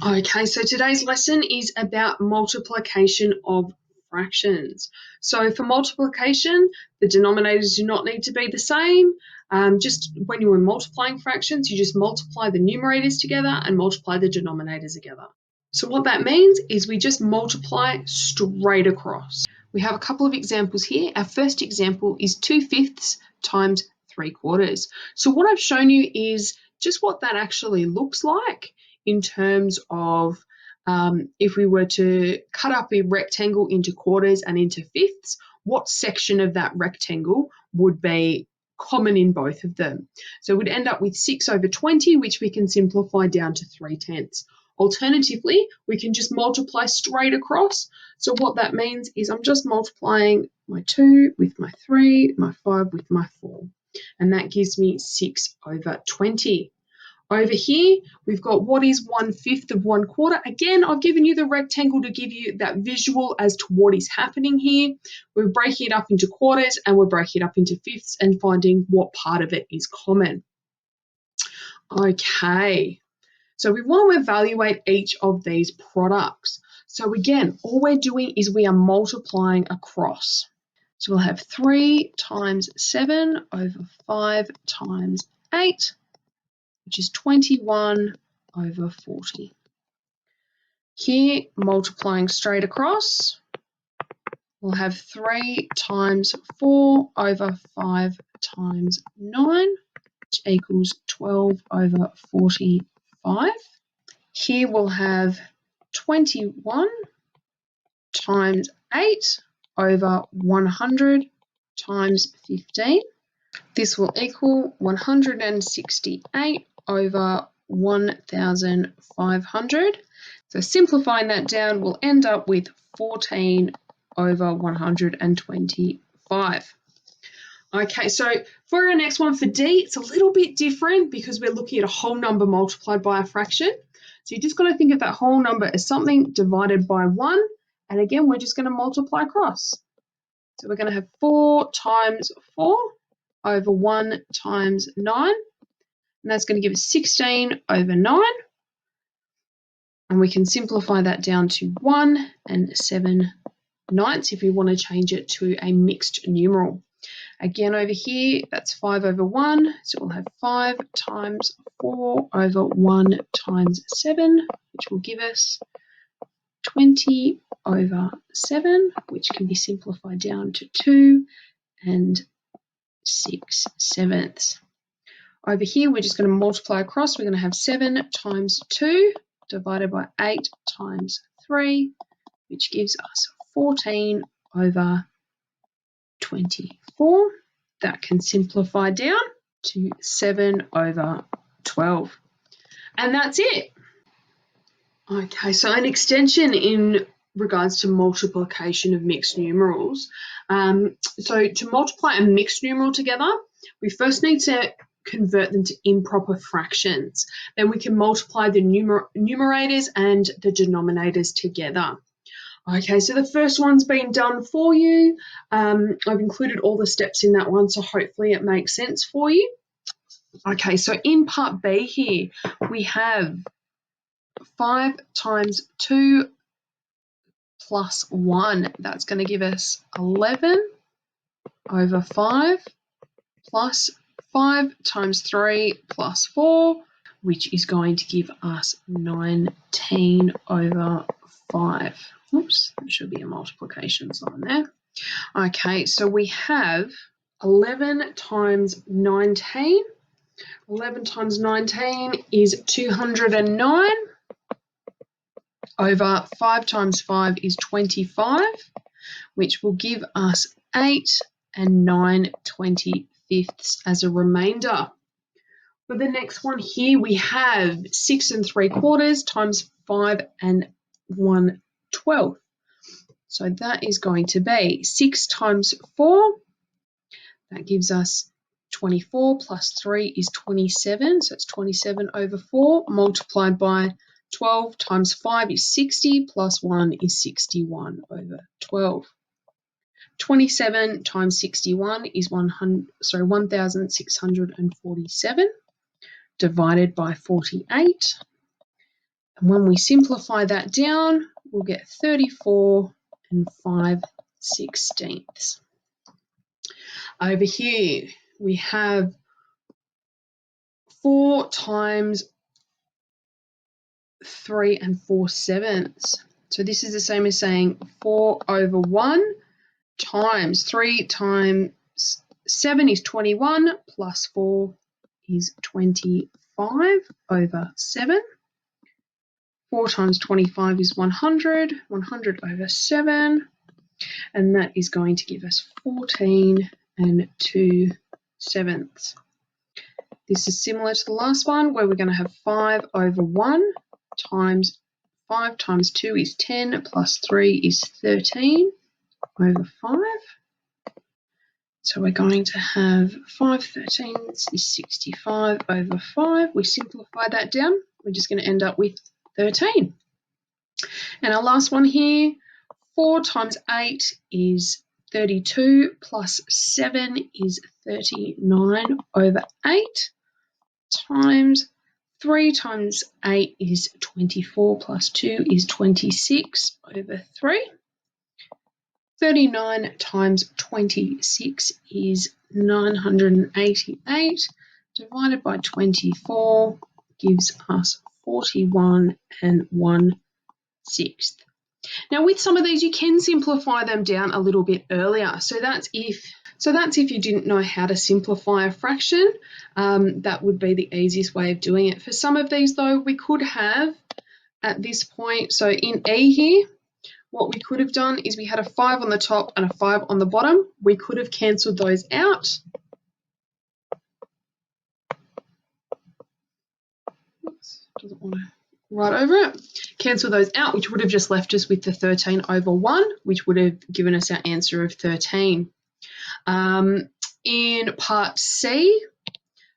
Okay, so today's lesson is about multiplication of fractions. So for multiplication, the denominators do not need to be the same. Just when you are multiplying fractions, you just multiply the numerators together and multiply the denominators together. So what that means is we just multiply straight across. We have a couple of examples here. Our first example is 2/5 times 3/4. So what I've shown you is just what that actually looks like in terms of if we were to cut up a rectangle into quarters and into fifths, what section of that rectangle would be common in both of them. So we'd end up with 6/20, which we can simplify down to 3/10. Alternatively, we can just multiply straight across. So what that means is I'm just multiplying my 2 with my 3, my 5 with my 4. And that gives me 6/20. Over here, we've got what is 1/5 of 1/4. Again, I've given you the rectangle to give you that visual as to what is happening here. We're breaking it up into quarters and we're breaking it up into fifths and finding what part of it is common. Okay, so we want to evaluate each of these products. So again, all we're doing is we are multiplying across. So we'll have 3 times 7 over 5 times 8, which is 21/40. Here, multiplying straight across, we'll have 3 times 4 over 5 times 9, which equals 12/45. Here we'll have 21 times 8 over 100 times 15. This will equal 168 over 1,500. So simplifying that down, we'll end up with 14/125. Okay, so for our next one for D, it's a little bit different because we're looking at a whole number multiplied by a fraction. So you just got to think of that whole number as something divided by 1. And again, we're just going to multiply across. So we're going to have 4 times 4 over 1 times 9. And that's going to give us 16/9. And we can simplify that down to 1 7/9 if we want to change it to a mixed numeral. Again, over here, that's 5/1. So we'll have 5 times 4 over 1 times 7, which will give us 20/7, which can be simplified down to 2 6/7. Over here, we're just going to multiply across. We're going to have 7 times 2 divided by 8 times 3, which gives us 14/24. That can simplify down to 7/12. And that's it. Okay, so an extension in regards to multiplication of mixed numerals. So to multiply a mixed numeral together, we first need to convert them to improper fractions. Then we can multiply the numerators and the denominators together. Okay, so the first one's been done for you. I've included all the steps in that one, so hopefully it makes sense for you. Okay, so in part B here, we have 5 times 2 plus 1. That's going to give us 11/5 plus 5 times 3 plus 4, which is going to give us 19/5. Oops, there should be a multiplication sign there. Okay, so we have 11 times 19. 11 times 19 is 209. Over 5 times 5 is 25, which will give us 8 9/25 as a remainder. For the next one here, we have 6 3/4 times 5 1/12. So that is going to be 6 times 4. That gives us 24 plus 3 is 27. So it's 27/4 multiplied by 12 times 5 is 60 plus 1 is 61/12. 27 times 61 is 1,647 divided by 48. And when we simplify that down, we'll get 34 5/16. Over here, we have 4 times 3 4/7. So this is the same as saying 4/1 times 3 times 7 is 21 plus 4 is 25/7. 4 times 25 is 100, 100/7, and that is going to give us 14 2/7. This is similar to the last one where we're going to have 5/1 times 5 times 2 is 10 plus 3 is 13/5. So we're going to have 5/13 is 65/5. We simplify that down. We're just going to end up with 13. And our last one here, 4 times 8 is 32 plus 7 is 39/8 times 3 times 8 is 24 plus 2 is 26/3. 39 times 26 is 988 divided by 24 gives us 41 1/6. Now with some of these you can simplify them down a little bit earlier. So that's if you didn't know how to simplify a fraction, that would be the easiest way of doing it. For some of these though, we could have at this point, so in E here, what we could have done is we had a 5 on the top and a 5 on the bottom. We could have cancelled those out. Oops, doesn't want to write over it. Cancel those out, which would have just left us with the 13/1, which would have given us our answer of 13. In part C,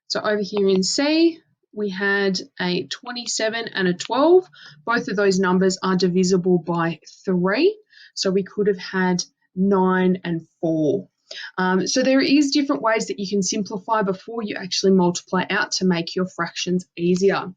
so over here in C, we had a 27 and a 12. Both of those numbers are divisible by 3. So we could have had 9 and 4. So there is different ways that you can simplify before you actually multiply out to make your fractions easier.